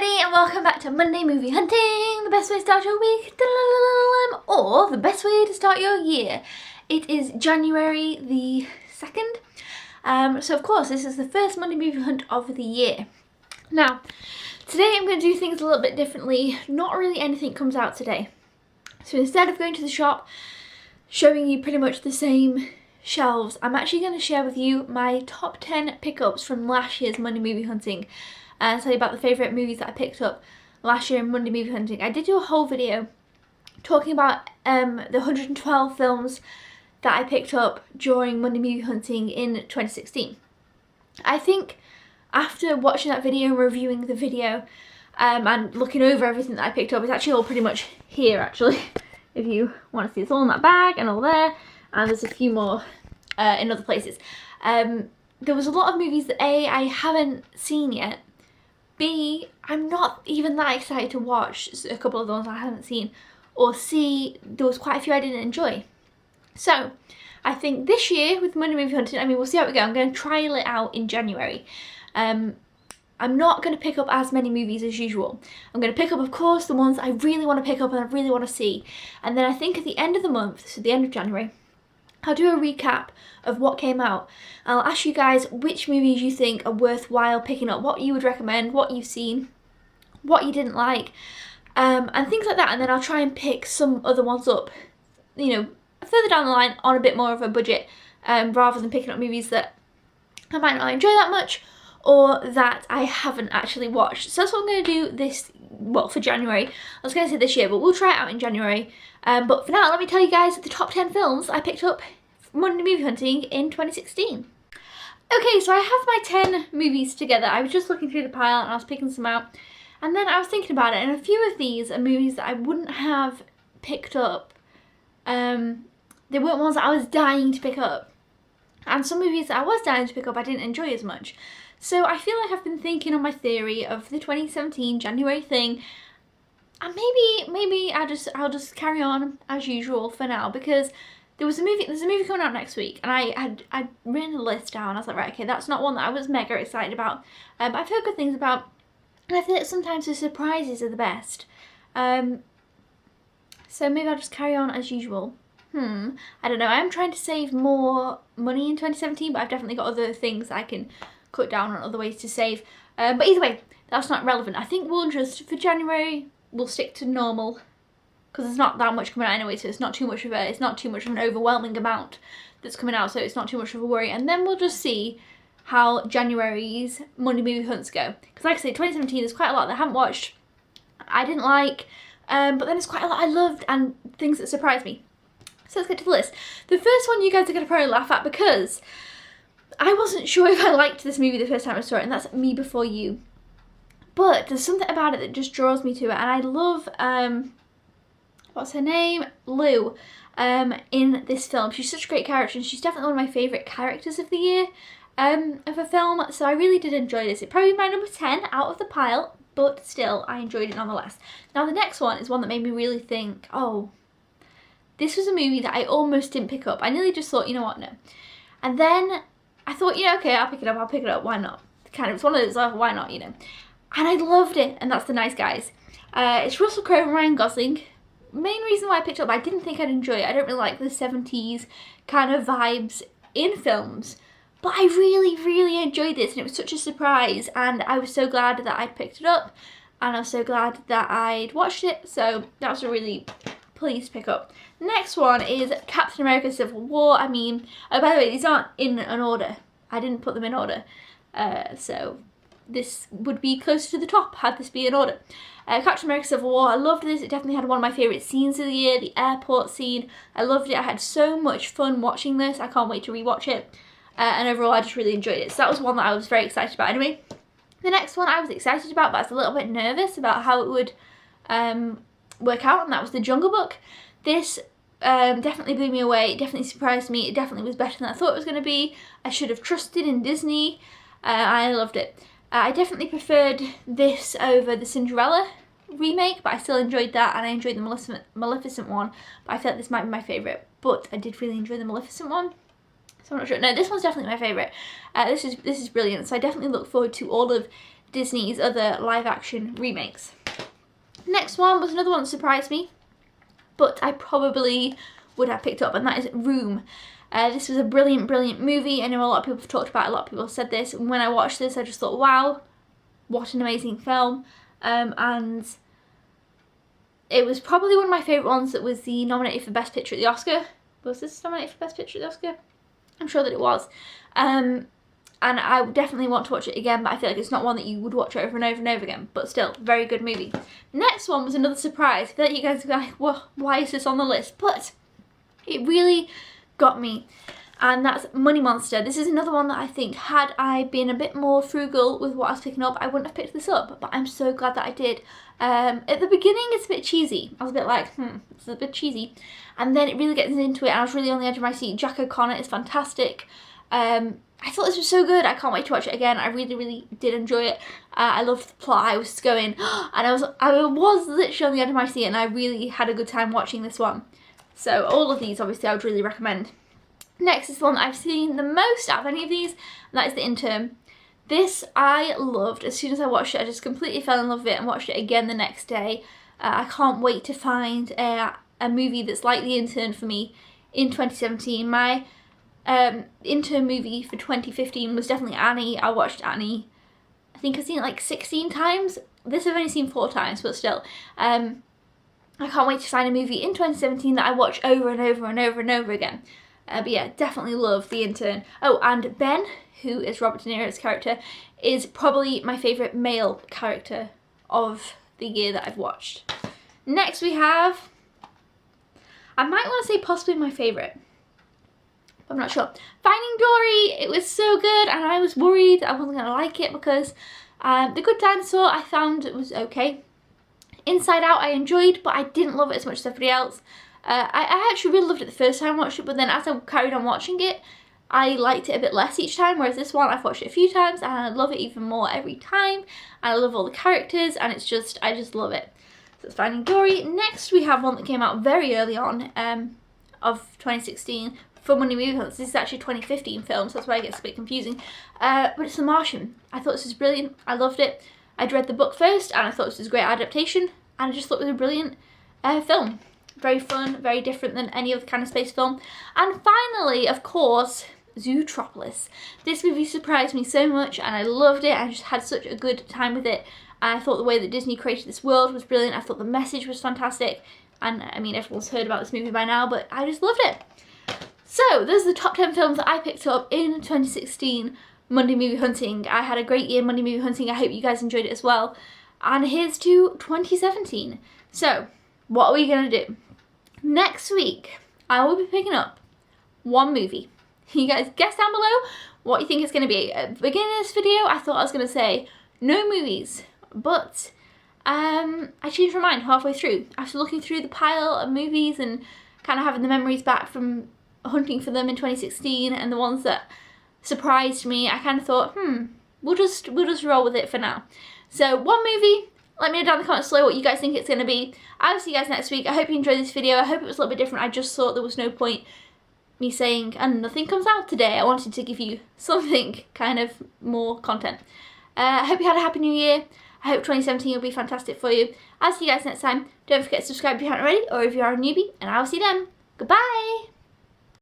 everybody and welcome back to Monday Movie Hunting, the best way to start your week, or the best way to start your year. It is January the 2nd, so of course this is the first Monday Movie Hunt of the year. Now, today I'm going to do things a little bit differently. Not really anything comes out today. So instead of going to the shop, showing you pretty much the same shelves, I'm actually going to share with you my top 10 pickups from last year's Monday Movie Hunting and tell you about the favourite movies that I picked up last year in Monday Movie Hunting. I did do a whole video talking about the 112 films that I picked up during Monday Movie Hunting in 2016. I think after watching that video and reviewing the video and looking over everything that I picked up, it's actually all pretty much here actually, if you want to see. It's all in that bag and all there, and there's a few more in other places. There was a lot of movies that A, I haven't seen yet, B, I'm not even that excited to watch a couple of the ones I haven't seen, or C, there was quite a few I didn't enjoy. So I think this year with Monday Movie Hunting, I mean, we'll see how we go. I'm going to trial it out in January. I'm not going to pick up as many movies as usual. I'm going to pick up, of course, the ones I really want to pick up and I really want to see. And then I think at the end of the month, so the end of January, I'll do a recap of what came out. I'll ask you guys which movies you think are worthwhile picking up, what you would recommend, what you've seen, what you didn't like, and things like that. And then I'll try and pick some other ones up, you know, further down the line on a bit more of a budget, rather than picking up movies that I might not enjoy that much or that I haven't actually watched. So that's what I'm going to do this, well, for January. I was going to say this year, but we'll try it out in January. But for now, let me tell you guys the top 10 films I picked up Monday Movie Hunting in 2016. Okay, so I have my 10 movies together. I was just looking through the pile and I was picking some out. And then I was thinking about it, and a few of these are movies that I wouldn't have picked up. They weren't ones that I was dying to pick up. And some movies that I was dying to pick up I didn't enjoy as much. So I feel like I've been thinking on my theory of the 2017 January thing, and maybe I'll just carry on as usual for now, because there's a movie coming out next week, and I'd written a list down. I was like, right, okay, that's not one that I was mega excited about, but I've heard good things about, and I feel like sometimes the surprises are the best. So maybe I'll just carry on as usual. I don't know. I am trying to save more money in 2017, but I've definitely got other things I can cut down on, other ways to save. But either way, that's not relevant. I think we'll just, for January, we'll stick to normal, because there's not that much coming out anyway, so it's not too much of an overwhelming amount that's coming out, so it's not too much of a worry. And then we'll just see how January's Monday Movie Hunts go. Because like I say, 2017, there's quite a lot that I haven't watched, I didn't like, but then there's quite a lot I loved and things that surprised me. So let's get to the list. The first one you guys are going to probably laugh at, because I wasn't sure if I liked this movie the first time I saw it, and that's Me Before You. But there's something about it that just draws me to it, and I love, what's her name? Lou, in this film. She's such a great character, and she's definitely one of my favourite characters of the year, of a film, so I really did enjoy this. It's probably my number 10 out of the pile, but still, I enjoyed it nonetheless. Now the next one is one that made me really think, oh, this was a movie that I almost didn't pick up. I nearly just thought, you know what, no. And then I thought, yeah, okay, I'll pick it up, why not? Kind of, it's one of those, why not, you know. And I loved it, and that's The Nice Guys. It's Russell Crowe and Ryan Gosling. Main reason why I picked it up, I didn't think I'd enjoy it. I don't really like the 70s kind of vibes in films. But I really, really enjoyed this, and it was such a surprise, and I was so glad that I'd picked it up, and I was so glad that I'd watched it, so that was a really pleased pick up. Next one is Captain America Civil War. I mean, oh, by the way, these aren't in an order. I didn't put them in order. So this would be closer to the top had this be in order. Captain America Civil War, I loved this. It definitely had one of my favourite scenes of the year, the airport scene. I loved it. I had so much fun watching this. I can't wait to rewatch it. And overall, I just really enjoyed it. So that was one that I was very excited about. Anyway, the next one I was excited about, but I was a little bit nervous about how it would work out, and that was The Jungle Book. This definitely blew me away. It definitely surprised me. It definitely was better than I thought it was going to be. I should have trusted in Disney. I loved it. I definitely preferred this over the Cinderella remake, but I still enjoyed that, and I enjoyed the Maleficent one, but I felt this might be my favourite. But I did really enjoy the Maleficent one, so I'm not sure. No, this one's definitely my favourite. This is brilliant, so I definitely look forward to all of Disney's other live action remakes. Next one was another one that surprised me, but I probably would have picked up, and that is Room. This was a brilliant, brilliant movie. I know a lot of people have talked about it, a lot of people have said this. And when I watched this, I just thought, wow, what an amazing film. And it was probably one of my favourite ones that was nominated for Best Picture at the Oscar. Was this nominated for Best Picture at the Oscar? I'm sure that it was. And I definitely want to watch it again, but I feel like it's not one that you would watch over and over and over again. But still, very good movie. Next one was another surprise. I feel like you guys are like, well, why is this on the list? But it really got me, and that's Money Monster. This is another one that I think, had I been a bit more frugal with what I was picking up, I wouldn't have picked this up, but I'm so glad that I did. At the beginning it's a bit cheesy. I was a bit like, it's a bit cheesy, and then it really gets into it, and I was really on the edge of my seat. Jack O'Connor is fantastic. I thought this was so good. I can't wait to watch it again. I really, really did enjoy it. I loved the plot. I was going, and I was literally on the edge of my seat, and I really had a good time watching this one. So all of these, obviously, I would really recommend. Next is the one that I've seen the most out of any of these, and that is The Intern. This I loved. As soon as I watched it, I just completely fell in love with it and watched it again the next day. I can't wait to find a movie that's like The Intern for me in 2017. My intern movie for 2015 was definitely Annie. I watched Annie, I think I've seen it like 16 times. This I've only seen 4 times, but still. I can't wait to find a movie in 2017 that I watch over and over and over and over again. But yeah, definitely love The Intern. Oh, and Ben, who is Robert De Niro's character, is probably my favourite male character of the year that I've watched. Next we have, I might want to say possibly my favourite, but I'm not sure. Finding Dory. It was so good, and I was worried I wasn't going to like it because The Good Dinosaur I found it was okay. Inside Out I enjoyed, but I didn't love it as much as everybody else. I actually really loved it the first time I watched it, but then as I carried on watching it, I liked it a bit less each time, whereas this one I've watched it a few times and I love it even more every time. And I love all the characters, and it's just, I just love it. So it's Finding Dory. Next we have one that came out very early on of 2016 for Monday Movie Hunts. This is actually a 2015 film, so that's why it gets a bit confusing. But it's The Martian. I thought this was brilliant. I loved it. I'd read the book first and I thought this was a great adaptation, and I just thought it was a brilliant film. Very fun, very different than any other kind of space film. And finally, of course, Zootropolis. This movie surprised me so much and I loved it. I just had such a good time with it. I thought the way that Disney created this world was brilliant. I thought the message was fantastic. And I mean, everyone's heard about this movie by now, but I just loved it. So, those are the top 10 films that I picked up in 2016 Monday Movie Hunting. I had a great year Monday Movie Hunting. I hope you guys enjoyed it as well. And here's to 2017. So, what are we going to do? Next week, I will be picking up one movie. You guys guess down below what you think it's going to be. At the beginning of this video, I thought I was going to say no movies, but I changed my mind halfway through. After looking through the pile of movies and kind of having the memories back from hunting for them in 2016 and the ones that surprised me, I kind of thought, we'll just roll with it for now. So one movie. Let me know down in the comments below what you guys think it's going to be. I'll see you guys next week. I hope you enjoyed this video. I hope it was a little bit different. I just thought there was no point me saying, and nothing comes out today. I wanted to give you something, kind of more content. I hope you had a happy new year. I hope 2017 will be fantastic for you. I'll see you guys next time. Don't forget to subscribe if you haven't already, or if you are a newbie, and I'll see you then. Goodbye!